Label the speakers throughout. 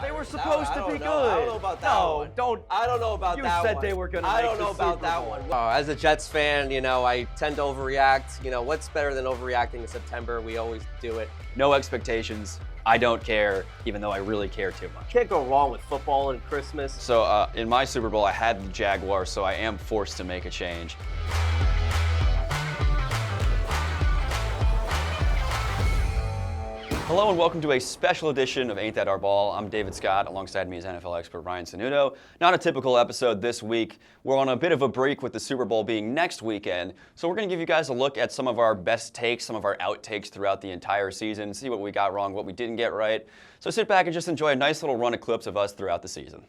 Speaker 1: They were supposed to be good.
Speaker 2: I don't know about that one. I don't know about that one.
Speaker 1: You said they were going to make
Speaker 2: I don't know about that one. As a Jets fan, you know, I tend to overreact. You know, what's better than overreacting in September? We always do it.
Speaker 3: No expectations. I don't care, even though I really care too much.
Speaker 2: Can't go wrong with football and Christmas.
Speaker 3: So in my Super Bowl, I had the Jaguars, so I am forced to make a change. Hello and welcome to a special edition of Ain't That Our Ball. I'm David Scott. Alongside me is NFL expert Ryan Sanudo. Not a typical episode this week. We're on a bit of a break with the Super Bowl being next weekend. So we're going to give you guys a look at some of our best takes, some of our outtakes throughout the entire season, see what we got wrong, what we didn't get right. So sit back and just enjoy a nice little run of clips of us throughout the season.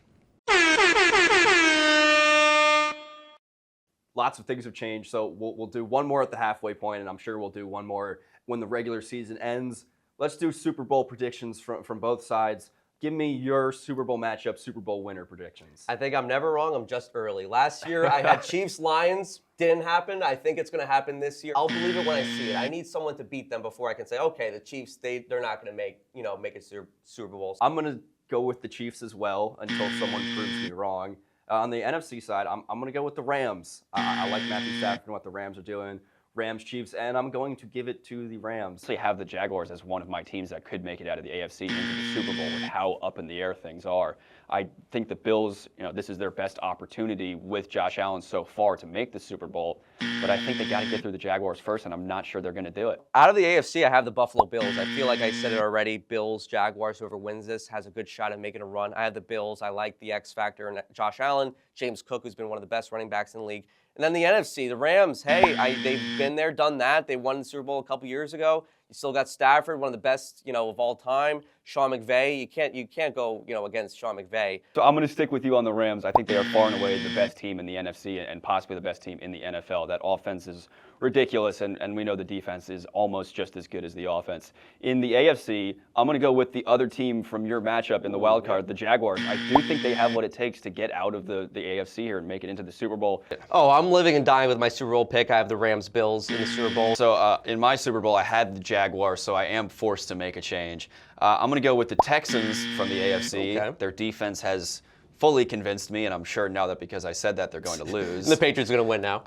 Speaker 1: Lots of things have changed, so we'll do one more at the halfway point, and I'm sure we'll do one more when the regular season ends. Let's do Super Bowl predictions from both sides. Give me your Super Bowl matchup, Super Bowl winner predictions.
Speaker 2: I think I'm never wrong. I'm just early. Last year, I had Chiefs-Lions. Didn't happen. I think it's going to happen this year. I'll believe it when I see it. I need someone to beat them before I can say, okay, the Chiefs, they're not going to make a Super Bowl.
Speaker 1: I'm going to go with the Chiefs as well until someone proves me wrong. On the NFC side, I'm going to go with the Rams. I like Matthew Stafford and what the Rams are doing. Rams, Chiefs, and I'm going to give it to the Rams.
Speaker 3: I have the Jaguars as one of my teams that could make it out of the AFC into the Super Bowl with how up in the air things are. I think the Bills, this is their best opportunity with Josh Allen so far to make the Super Bowl, but I think they got to get through the Jaguars first, and I'm not sure they're going to do it.
Speaker 2: Out of the AFC, I have the Buffalo Bills. I feel like I said it already. Bills, Jaguars, whoever wins this has a good shot at making a run. I have the Bills. I like the X factor in Josh Allen, James Cook, who's been one of the best running backs in the league. And then the NFC, the Rams, hey, they've been there, done that. They won the Super Bowl a couple years ago. You still got Stafford, one of the best, of all time. Sean McVay, you can't go, against Sean McVay.
Speaker 3: So I'm going to stick with you on the Rams. I think they are far and away the best team in the NFC and possibly the best team in the NFL. That offense is ridiculous, and we know the defense is almost just as good as the offense. In the AFC, I'm going to go with the other team from your matchup in the wild card, the Jaguars. I do think they have what it takes to get out of the AFC here and make it into the Super Bowl.
Speaker 2: Oh, I'm living and dying with my Super Bowl pick. I have the Rams-Bills in the Super Bowl.
Speaker 3: So in my Super Bowl, I had the Jaguars, so I am forced to make a change. I'm going to go with the Texans from the AFC.
Speaker 2: Okay.
Speaker 3: Their defense has fully convinced me, and I'm sure now that because I said that, they're going to lose.
Speaker 2: The Patriots are going to win now.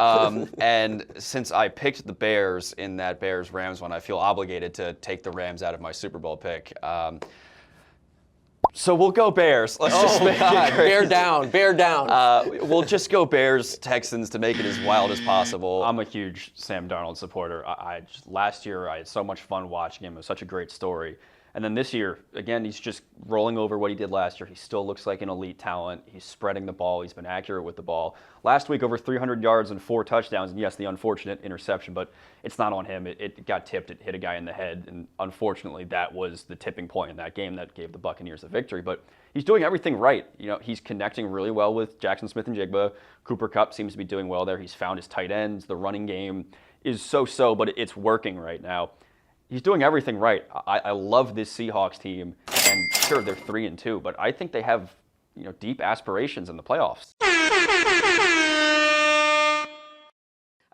Speaker 3: And since I picked the Bears in that Bears-Rams one, I feel obligated to take the Rams out of my Super Bowl pick. So we'll go Bears. Let's just make it crazy.
Speaker 2: Bear down.
Speaker 3: We'll just go Bears, Texans to make it as wild as possible. I'm a huge Sam Darnold supporter. Last year, I had so much fun watching him. It was such a great story. And then this year, again, he's just rolling over what he did last year. He still looks like an elite talent. He's spreading the ball. He's been accurate with the ball. Last week, over 300 yards and 4 touchdowns. And yes, the unfortunate interception, but it's not on him. It got tipped. It hit a guy in the head. And unfortunately, that was the tipping point in that game that gave the Buccaneers the victory. But he's doing everything right. He's connecting really well with Jackson Smith and Jigba. Cooper Kupp seems to be doing well there. He's found his tight ends. The running game is so-so, but it's working right now. He's doing everything right. I love this Seahawks team, and sure, they're 3-2, but I think they have, deep aspirations in the playoffs.
Speaker 2: I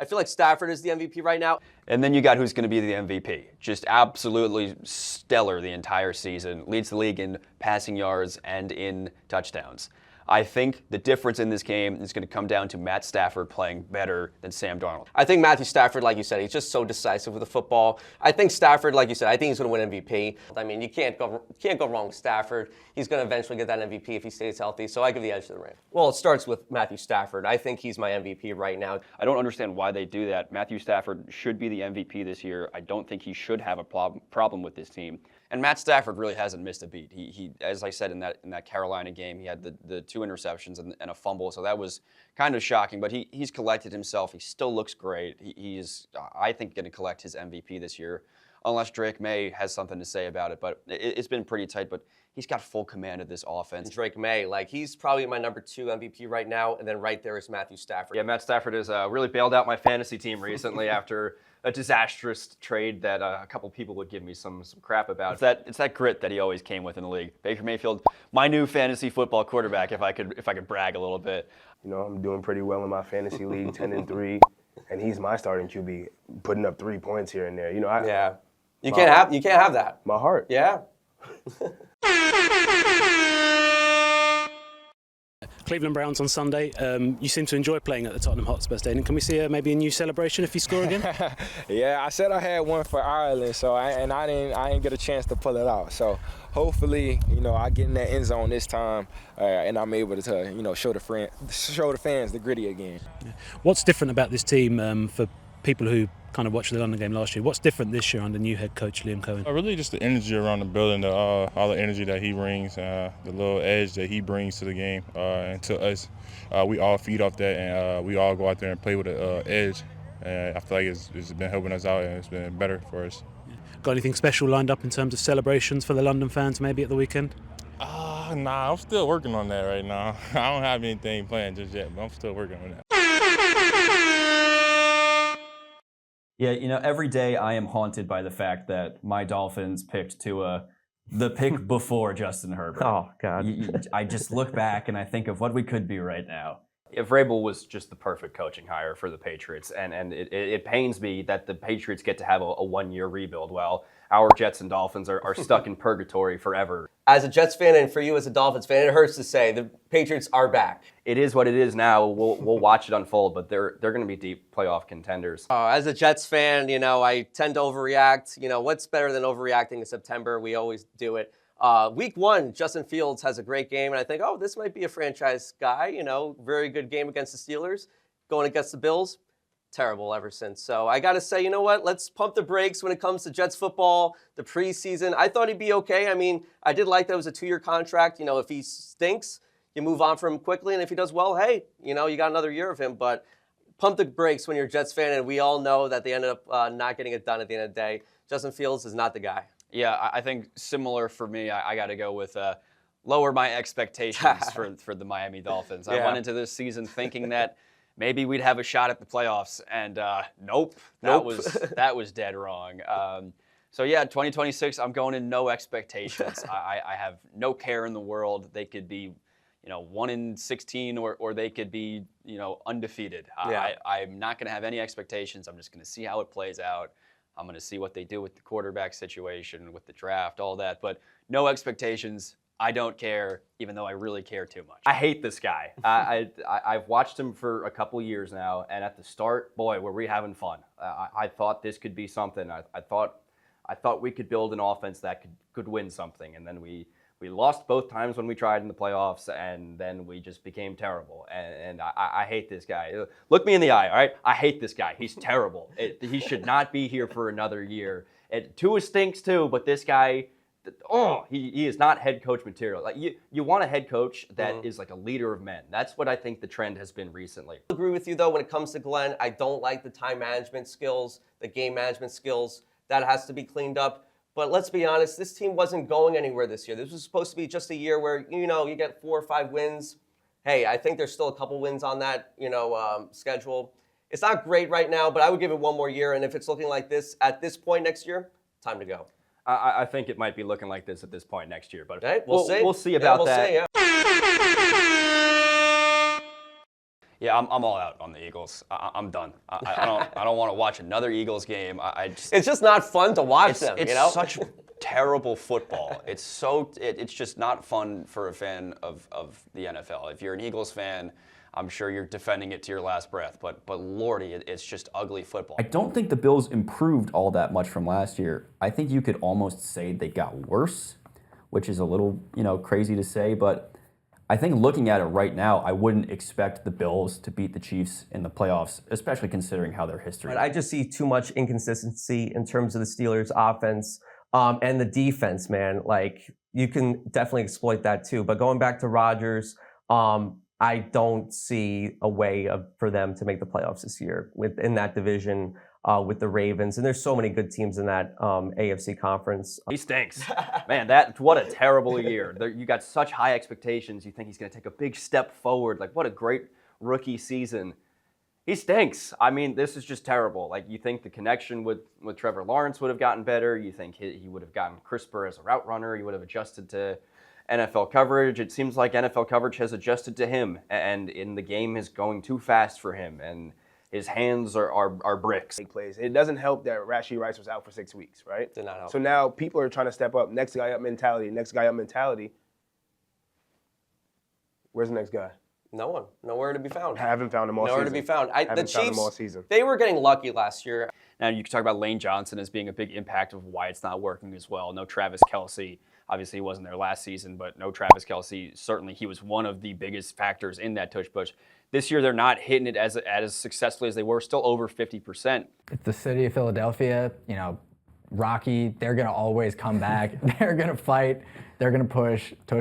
Speaker 2: feel like Stafford is the MVP right now.
Speaker 3: And then you got who's going to be the MVP. Just absolutely stellar the entire season. Leads the league in passing yards and in touchdowns. I think the difference in this game is going to come down to Matt Stafford playing better than Sam Darnold.
Speaker 2: I think Matthew Stafford, like you said, he's just so decisive with the football. I think Stafford, like you said, I think he's going to win MVP. I mean, you can't go wrong with Stafford. He's going to eventually get that MVP if he stays healthy. So I give the edge to the Rams. Well, it starts with Matthew Stafford. I think he's my MVP right now.
Speaker 3: I don't understand why they do that. Matthew Stafford should be the MVP this year. I don't think he should have a problem with this team. And Matt Stafford really hasn't missed a beat. He as I said in that Carolina game, he had the 2 interceptions and a fumble, so that was kind of shocking. But he's collected himself. He still looks great. He's, I think, going to collect his MVP this year, unless Drake May has something to say about it. But it's been pretty tight. But he's got full command of this offense.
Speaker 2: Drake May, he's probably my number 2 MVP right now, and then right there is Matthew Stafford.
Speaker 1: Yeah, Matt Stafford has really bailed out my fantasy team recently after a disastrous trade that a couple people would give me some crap about.
Speaker 3: It's that grit that he always came with in the league. Baker Mayfield, my new fantasy football quarterback, if I could brag a little bit.
Speaker 4: I'm doing pretty well in my fantasy league, 10-3, and he's my starting QB, putting up 3 points here and there.
Speaker 2: Yeah. You can't have that.
Speaker 4: My heart.
Speaker 2: Yeah.
Speaker 5: Cleveland Browns on Sunday. You seem to enjoy playing at the Tottenham Hotspur Stadium. Can we see maybe a new celebration if you score again?
Speaker 6: Yeah, I said I had one for Ireland, so I didn't get a chance to pull it out. So hopefully, I get in that end zone this time, and I'm able to, show the fans the gritty again.
Speaker 5: What's different about this team for people who kind of watched the London game last year? What's different this year under new head coach Liam Cohen?
Speaker 7: Really just the energy around the building, all the energy that he brings, the little edge that he brings to the game and to us. We all feed off that, and we all go out there and play with an edge. And I feel like it's been helping us out, and it's been better for us.
Speaker 5: Got anything special lined up in terms of celebrations for the London fans maybe at the weekend?
Speaker 7: Nah, I'm still working on that right now. I don't have anything planned just yet, but I'm still working on that.
Speaker 3: Yeah, every day I am haunted by the fact that my Dolphins picked Tua the pick before Justin Herbert.
Speaker 2: Oh, God.
Speaker 3: I just look back and I think of what we could be right now.
Speaker 1: If Vrabel was just the perfect coaching hire for the Patriots, and it pains me that the Patriots get to have a one-year rebuild while our Jets and Dolphins are stuck in purgatory forever.
Speaker 2: As a Jets fan and for you as a Dolphins fan, it hurts to say the Patriots are back.
Speaker 1: It is what it is now. We'll watch it unfold, but they're going to be deep playoff contenders.
Speaker 2: As a Jets fan, I tend to overreact. What's better than overreacting in September? We always do it. Week 1, Justin Fields has a great game, and I think, this might be a franchise guy. Very good game against the Steelers. Going against the Bills, terrible ever since. So I got to say, let's pump the brakes when it comes to Jets football, the preseason. I thought he'd be okay. I mean, I did like that it was a 2-year contract. If he stinks, you move on from him quickly, and if he does well, hey, you got another year of him. But pump the brakes when you're a Jets fan, and we all know that they ended up not getting it done at the end of the day. Justin Fields is not the guy.
Speaker 3: Yeah, I think similar for me. I got to go with lower my expectations for the Miami Dolphins. I went into this season thinking that maybe we'd have a shot at the playoffs, and nope. That was dead wrong. So yeah, 2026, I'm going in no expectations. I have no care in the world. They could be, 1-16, or they could be, undefeated. I'm not going to have any expectations. I'm just going to see how it plays out. I'm going to see what they do with the quarterback situation, with the draft, all that. But no expectations. I don't care, even though I really care too much.
Speaker 1: I hate this guy. I've watched him for a couple years now, and at the start, boy, were we having fun. I thought this could be something. I thought we could build an offense that could win something, and then we lost both times when we tried in the playoffs, and then we just became terrible. And I hate this guy. Look me in the eye, all right? I hate this guy. He's terrible. He should not be here for another year. Tua stinks too, but this guy, he is not head coach material. Like you want a head coach that is like a leader of men. That's what I think the trend has been recently.
Speaker 2: I agree with you, though, when it comes to Glenn. I don't like the time management skills, the game management skills. That has to be cleaned up. But let's be honest, this team wasn't going anywhere this year. This was supposed to be just a year where, you get 4 or 5 wins. Hey, I think there's still a couple wins on that, schedule. It's not great right now, but I would give it one more year. And if it's looking like this at this point next year, time to go.
Speaker 1: I think it might be looking like this at this point next year. But
Speaker 2: okay, we'll see.
Speaker 1: We'll see about that.
Speaker 2: See,
Speaker 3: Yeah, I'm all out on the Eagles. I'm done. I don't want to watch another Eagles game.
Speaker 2: It's just not fun to watch them.
Speaker 3: It's such terrible football. It's just not fun for a fan of the NFL. If you're an Eagles fan, I'm sure you're defending it to your last breath. But Lordy, it's just ugly football.
Speaker 8: I don't think the Bills improved all that much from last year. I think you could almost say they got worse, which is a little crazy to say, but I think looking at it right now, I wouldn't expect the Bills to beat the Chiefs in the playoffs, especially considering how their history is.
Speaker 2: I just see too much inconsistency in terms of the Steelers' offense and the defense, man. Like, you can definitely exploit that too. But going back to Rodgers, I don't see a way for them to make the playoffs this year in that division with the Ravens. And there's so many good teams in that AFC conference.
Speaker 1: He stinks. Man, what a terrible year. You got such high expectations. You think he's going to take a big step forward. Like, what a great rookie season. He stinks. I mean, this is just terrible. Like, you think the connection with Trevor Lawrence would have gotten better. You think he would have gotten crisper as a route runner. He would have adjusted to NFL coverage. It seems like NFL coverage has adjusted to him, and the game is going too fast for him, and his hands are bricks.
Speaker 4: It doesn't help that Rashee Rice was out for 6 weeks, right?
Speaker 2: Did not help.
Speaker 4: So now people are trying to step up. Next guy up mentality. Next guy up mentality. Where's the next guy?
Speaker 2: No one. Nowhere to be found.
Speaker 4: Haven't found him all
Speaker 2: Nowhere
Speaker 4: season.
Speaker 2: to be found. The
Speaker 4: Haven't found
Speaker 2: Chiefs,
Speaker 4: him all season.
Speaker 2: they were getting lucky last year.
Speaker 3: Now you can talk about Lane Johnson as being a big impact of why it's not working as well. No Travis Kelce. Obviously, he wasn't there last season, but no Travis Kelce. Certainly, he was one of the biggest factors in that tush push. This year, they're not hitting it as successfully as they were, still over 50%.
Speaker 9: It's the city of Philadelphia, you know, Rocky, they're going to always come back. They're going to fight. They're going to push. So,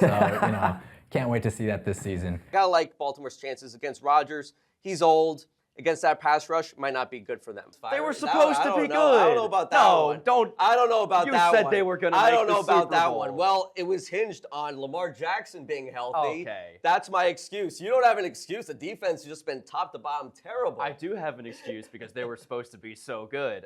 Speaker 9: you know, can't wait to see that this season.
Speaker 2: Gotta like Baltimore's chances against Rodgers. He's old. Against that pass rush, might not be good for them.
Speaker 1: They were supposed to be good.
Speaker 2: I don't know about that one. I don't know about
Speaker 1: You
Speaker 2: that one.
Speaker 1: said they were going to
Speaker 2: I
Speaker 1: make
Speaker 2: don't
Speaker 1: the
Speaker 2: know about
Speaker 1: Super
Speaker 2: that
Speaker 1: Bowl.
Speaker 2: one. Well, it was hinged on Lamar Jackson being healthy.
Speaker 1: Okay.
Speaker 2: That's my excuse. You don't have an excuse. The defense has just been top to bottom terrible.
Speaker 1: I do have an excuse because they were supposed to be so good.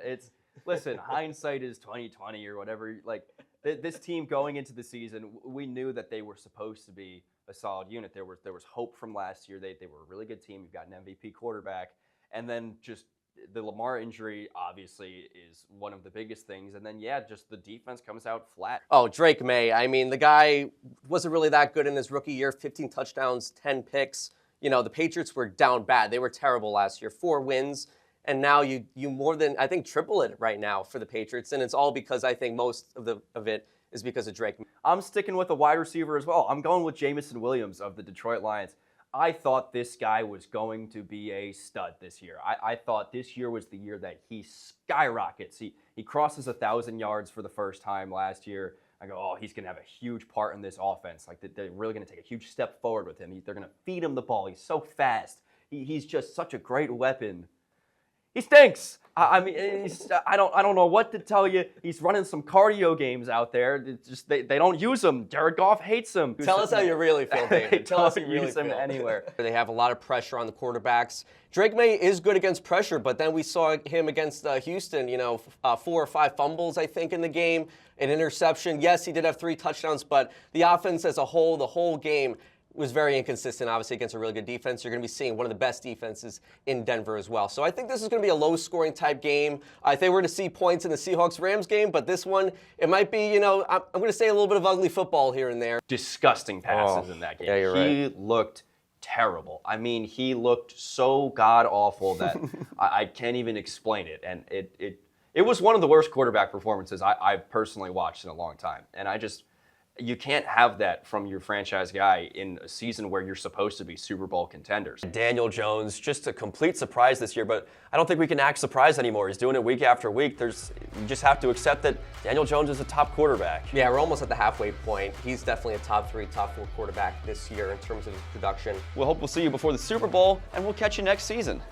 Speaker 1: Listen, hindsight is 20/20 or whatever. Like this team going into the season, we knew that they were supposed to be a solid unit. There was hope from last year. They were a really good team. You've got an MVP quarterback. And then just the Lamar injury, obviously, is one of the biggest things. And then, just the defense comes out flat.
Speaker 2: Oh, Drake May. I mean, the guy wasn't really that good in his rookie year. 15 touchdowns, 10 picks. You know, the Patriots were down bad. They were terrible last year. 4 wins. And now you more than, I think, triple it right now for the Patriots. And it's all because I think most of it is because of Drake May.
Speaker 1: I'm sticking with a wide receiver as well. I'm going with Jamison Williams of the Detroit Lions. I thought this guy was going to be a stud this year. I thought this year was the year that he skyrockets. He crosses 1,000 yards for the first time last year. I go, oh, he's going to have a huge part in this offense. Like, they're really going to take a huge step forward with him. They're going to feed him the ball. He's so fast. He's just such a great weapon. He stinks. I mean, I don't know what to tell you. He's running some cardio games out there. It's just they don't use him. Jared Goff hates him.
Speaker 2: Tell us how you really feel, David. Tell us how you really
Speaker 1: use him
Speaker 2: feel.
Speaker 1: anywhere.
Speaker 2: They have a lot of pressure on the quarterbacks. Drake May is good against pressure, but then we saw him against Houston, 4 or 5 fumbles, I think, in the game, an interception. Yes, he did have 3 touchdowns, but the offense as a whole, the whole game, was very inconsistent, obviously, against a really good defense. You're going to be seeing one of the best defenses in Denver as well. So I think this is going to be a low-scoring type game. If they were to see points in the Seahawks-Rams game, but this one, it might be, I'm going to say a little bit of ugly football here and there.
Speaker 1: Disgusting passes in that game.
Speaker 2: Yeah, you're
Speaker 1: He
Speaker 2: right.
Speaker 1: looked terrible. I mean, he looked so god-awful that I can't even explain it. And it was one of the worst quarterback performances I've personally watched in a long time. And you can't have that from your franchise guy in a season where you're supposed to be Super Bowl contenders.
Speaker 3: Daniel Jones, just a complete surprise this year, but I don't think we can act surprised anymore. He's doing it week after week. You just have to accept that Daniel Jones is a top quarterback.
Speaker 2: Yeah, we're almost at the halfway point. He's definitely a top 3, top 4 quarterback this year in terms of his production.
Speaker 3: We'll hope we'll see you before the Super Bowl, and we'll catch you next season.